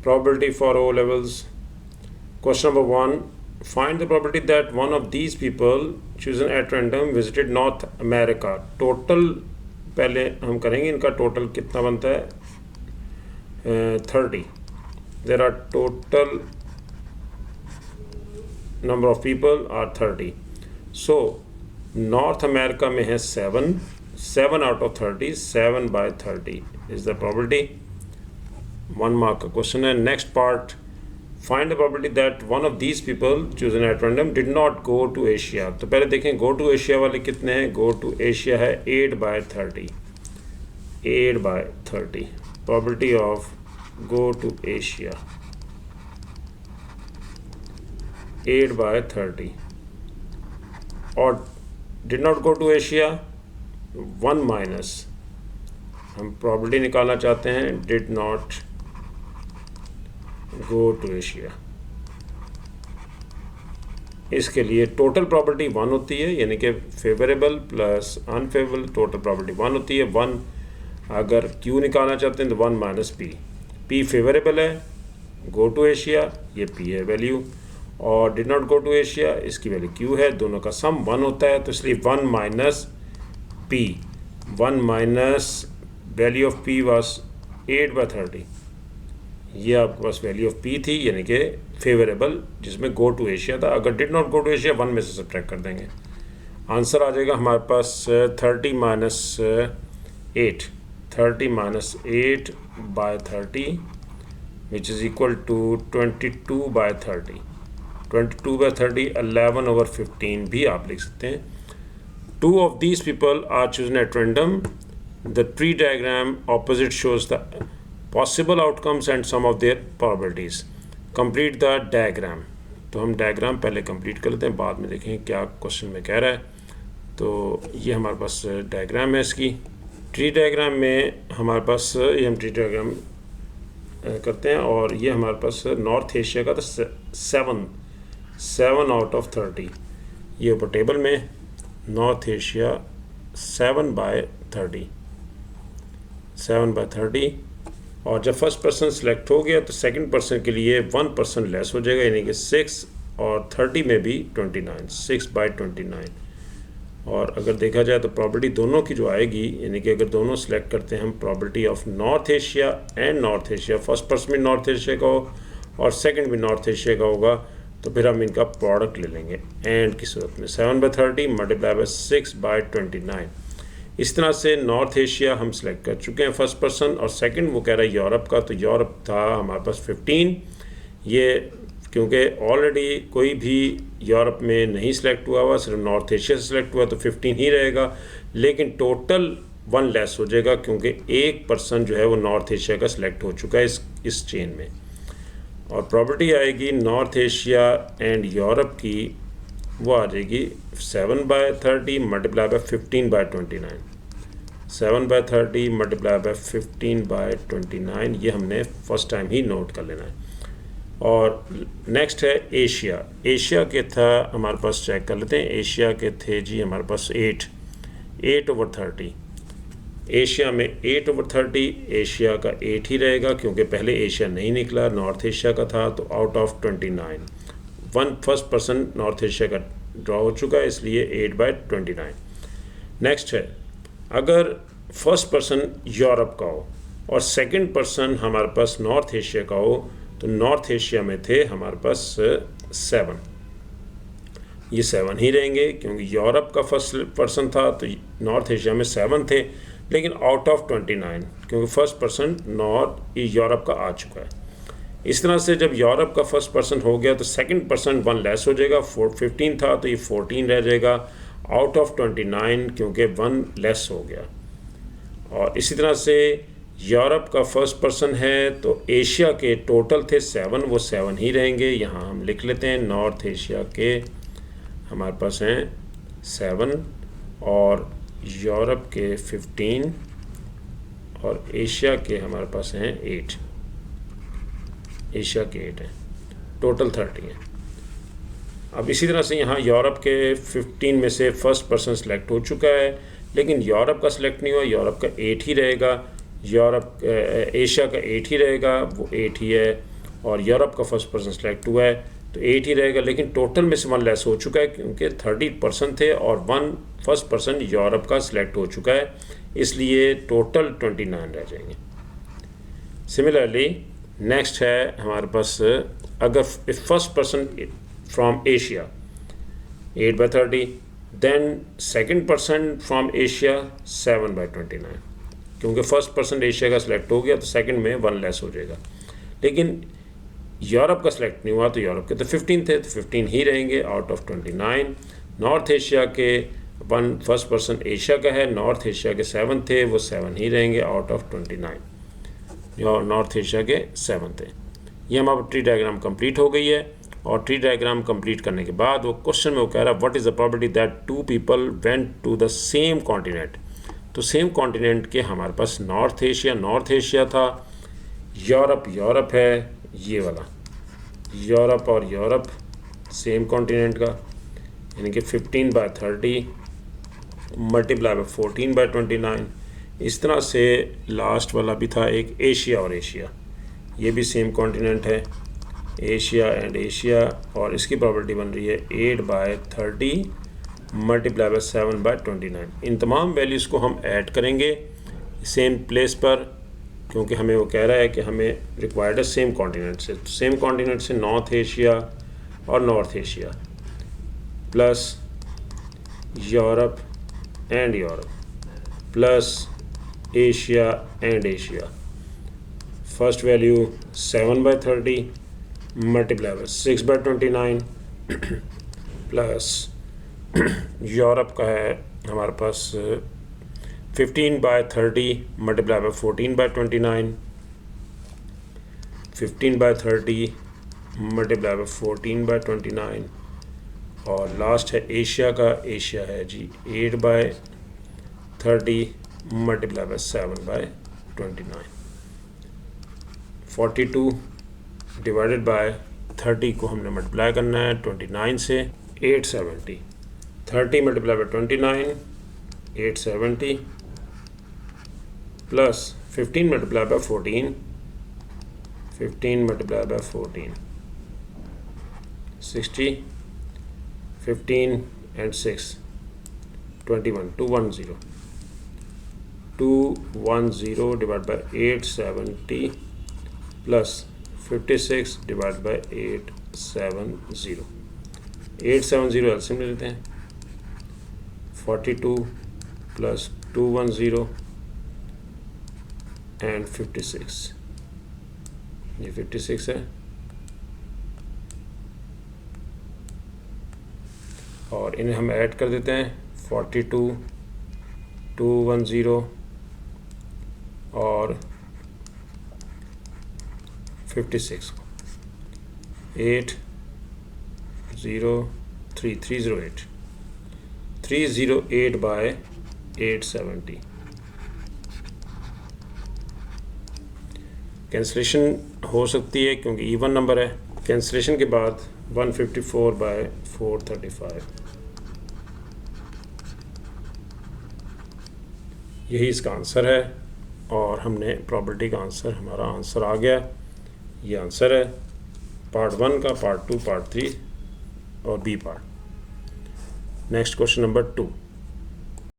Probability for O levels. Question number 1. Find the probability that one of these people chosen at random visited North America. Total पहले हम करेंगे, इनका total कितना बनता है 30. There are total number of people are 30. So North America में है 7 out of 30, 7 by 30 is the probability. 1 mark का क्वेश्चन है. Next part, find the probability that one of these people chosen at random did not go to Asia. तो पहले देखें go to Asia वाले कितने हैं. go to Asia है 8 by 30. 8 by 30 probability of go to Asia, 8 by 30. और did not go to Asia 1 minus, हम probability निकालना चाहते हैं did not go to Asia. इसके लिए टोटल प्रॉपर्टी 1 होती है, यानी कि favourable plus unfavourable total property 1 होती है. 1 अगर Q निकालना चाहते हैं तो 1 माइनस P. P फेवरेबल है, गो टू एशिया ये P है वैल्यू, और did not go to Asia इसकी वैल्यू Q है. दोनों का सम 1 होता है, तो इसलिए 1 minus P. 1 minus value of P was 8 by 30. ये आपके पास वैल्यू ऑफ P थी, यानी कि फेवरेबल, जिसमें गो टू एशिया था. अगर did not go to Asia 1 में से सब्ट्रैक्ट कर देंगे, आंसर आ जाएगा हमारे पास 30 minus 8. 30 minus 8 by 30 which is equal to 22 by 30. 22 by 30 11 over 15 भी आप लिख सकते हैं. 2 of these people are chosen at random. The tree diagram opposite shows the possible outcomes and some of their probabilities. Complete the diagram. तो हम diagram पहले complete कर लेते हैं, बाद में देखें क्या क्वेश्चन में कह रहा है. तो ये हमारे पास डायग्राम है इसकी. ट्री डायग्राम में हमारे पास ये हम ट्री डायग्राम करते हैं, और ये हमारे पास नॉर्थ एशिया का था 7 आउट ऑफ 30. ये ऊपर टेबल में नॉर्थ एशिया 7 by 30. और जब फर्स्ट पर्सन सेलेक्ट हो गया तो सेकंड पर्सन के लिए 1% लेस हो जाएगा, यानी कि 6 और 30 में भी 29, 6 by 29. और अगर देखा जाए तो प्रॉपर्टी दोनों की जो आएगी, यानी कि अगर दोनों सेलेक्ट करते हैं हम property of north Asia and north Asia, first person भी नॉर्थ एशिया का हो और सेकंड भी नॉर्थ एशिया का होगा, तो फिर हम इनका प्रोडक्ट ले लेंगे एंड की सूरत में 7 by 30 मल्टीप्लाई बाय 6 by 29. इस तरह से नॉर्थ एशिया हम सेलेक्ट कर चुके हैं फर्स्ट पर्सन, और सेकंड वो कह रहा है यूरोप का, तो यूरोप था हमारे पास 15. ये क्योंकि ऑलरेडी कोई भी यूरोप में नहीं सिलेक्ट हुआ हुआ, सिर्फ नॉर्थ एशिया से सिलेक्ट हुआ, तो 15 ही रहेगा. लेकिन टोटल 1 लेस हो जाएगा, क्योंकि एक पर्सन जो है वो नॉर्थ एशिया का सिलेक्ट हो चुका है इस चेन में. और प्रॉपर्टी आएगी नॉर्थ एशिया एंड यूरोप की, वो आ जाएगी 7 by 30 multiply by 15 by 29. 7 by 30 multiply by 15 by 29, ये हमने फर्स्ट टाइम ही नोट कर लेना है. और नेक्स्ट है एशिया. एशिया के था हमारे पास, चेक कर लेते हैं. एशिया के थे जी हमारे पास 8 over 30. एशिया में 8 over 30, एशिया का 8 ही रहेगा, क्योंकि पहले एशिया नहीं निकला, नॉर्थ एशिया का था. तो out of 29 first person north Asia का ड्रॉ हो चुका है, इसलिए 8 by 29. नेक्स्ट है, अगर फर्स्ट पर्सन यूरोप का हो और सेकंड पर्सन हमारे पास नॉर्थ एशिया का हो, तो नॉर्थ एशिया में थे हमारे पास 7. ये 7 ही रहेंगे, क्योंकि यूरोप का फर्स्ट पर्सन था, तो नॉर्थ एशिया में 7 थे, लेकिन आउट ऑफ 29, क्योंकि फर्स्ट पर्सन यूरोप का आ चुका है. इस तरह से जब यूरोप का फर्स्ट पर्सन हो गया तो सेकंड पर्सन 1 लेस हो जाएगा. 15 था तो ये 14 रह जाएगा, आउट ऑफ 29, क्योंकि 1 लेस हो गया. और इसी तरह से यूरोप का फर्स्ट पर्सन है, तो एशिया के टोटल थे 7, वो 7 ही रहेंगे. यहाँ हम लिख लेते हैं नॉर्थ एशिया के हमारे पास हैं 7 और यूरोप के 15 और एशिया के हमारे पास हैं 8. एशिया के 8 हैं, टोटल 30 हैं. अब इसी तरह से यहाँ यूरोप के 15 में से फर्स्ट पर्सन सेलेक्ट हो चुका है, लेकिन यूरोप का सिलेक्ट नहीं हुआ, यूरोप का 8 ही रहेगा. यूरोप एशिया का 8 ही रहेगा, वो 8 ही है. और यूरोप का फर्स्ट पर्सन सेलेक्ट हुआ है तो 8 ही रहेगा, लेकिन टोटल में से 1 लेस हो चुका है क्योंकि 30% थे और 1 फर्स्ट पर्सन यूरोप का सिलेक्ट हो चुका है, इसलिए टोटल 29 रह जाएंगे। सिमिलरली नेक्स्ट है हमारे पास, अगर first person from Asia 8/30, then second person from Asia 7/29, क्योंकि फर्स्ट पर्सन एशिया का सिलेक्ट हो गया तो सेकंड में 1 लेस हो जाएगा, लेकिन यूरोप का सिलेक्ट नहीं हुआ तो यूरोप के तो 15 थे तो 15 ही रहेंगे आउट ऑफ 29। नॉर्थ एशिया के 1 फर्स्ट पर्सन एशिया का है, नॉर्थ एशिया के 7 थे, वो 7 ही रहेंगे आउट ऑफ 29, जो नॉर्थ एशिया के 7 थे। ये हमारा ट्री डायग्राम कंप्लीट हो गई है, और ट्री डायग्राम कंप्लीट करने के बाद वो क्वेश्चन में वो कह रहा है what is the probability that 2 people went to the same continent. तो सेम कॉन्टिनेंट के हमारे पास नॉर्थ एशिया था, यूरोप है, ये वाला यूरोप और यूरोप सेम कॉन्टिनेंट का, यानी कि 15/30 मल्टीप्लाई बाय 14/29। इस तरह से लास्ट वाला भी था एक एशिया और एशिया, ये भी सेम कॉन्टिनेंट है, एशिया एंड एशिया, और इसकी प्रॉपर्टी बन रही है 8/30 मल्टीप्लाई बाय 7/29। इन तमाम वैल्यूज़ को हम ऐड करेंगे सेम प्लेस पर, क्योंकि हमें वो कह रहा है कि हमें रिक्वायर्ड है सेम कॉन्टिनेंट से। तो सेम कॉन्टिनेंट से नॉर्थ एशिया और north Asia plus Europe and Europe plus Asia and Asia. First value 7/30 multiply by 6/29 plus Europe का है हमारे पास 15/30 मल्टीप्लाई बाय 14/29, 15/30 मल्टीप्लाई बाय 14/29, और लास्ट है एशिया का, एशिया है जी 8/30 मल्टीप्लाई बाय 7/29। 42 डिवाइडेड बाय 30 को हमने मल्टीप्लाई करना है 29 से, 870। 30 multiply by 29 870 plus 15 multiply by 14, 15 multiply by 14 60, 15 and 6 21, 210 divided by 870 plus 56 divided by 870। 870 LCM ले लेते हैं, 42 plus 210 एंड 56, ये 56 है, और इन्हें हम ऐड कर देते हैं 42 210 और 56 308 बाय 870। कैंसलेशन हो सकती है क्योंकि इवन नंबर है। कैंसलेशन के बाद 154 बाय 435, यही इसका आंसर है, और हमने प्रॉपर्टी का आंसर, हमारा आंसर आ गया। ये आंसर है पार्ट 1 का, पार्ट 2, पार्ट 3 और B part. Next question number 2।